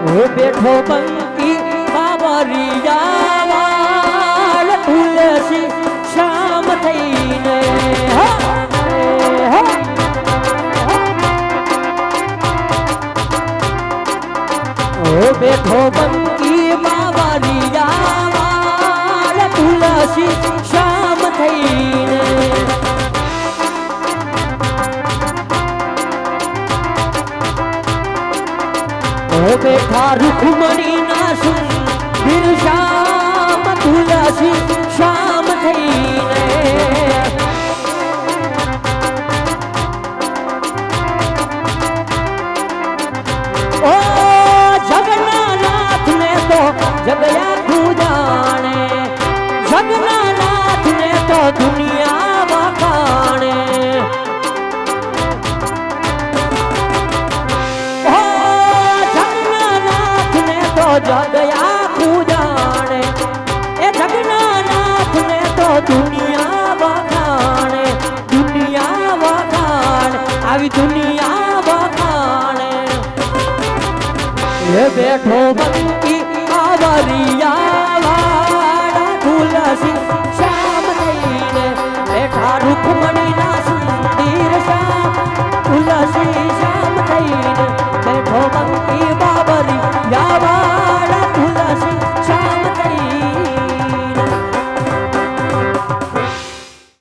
हो बैठो बंकी बाबरिया वाल तुलसी शाम थईने हो बैठो बंकी बाबरिया वाल तुलसी शाम थईने हो बैठा रुखमणी ना सुन फिर शाम तुलसी शाम थईने ओ जगन्नाथ ने तो जगया खुदाने जगन्नाथ ने तो दुनिया वखाणे जगया खुदाने ए जगन्नाथ ने तो दुनिया वखाणे आई दुनिया वखाणे ये बैठो बंकी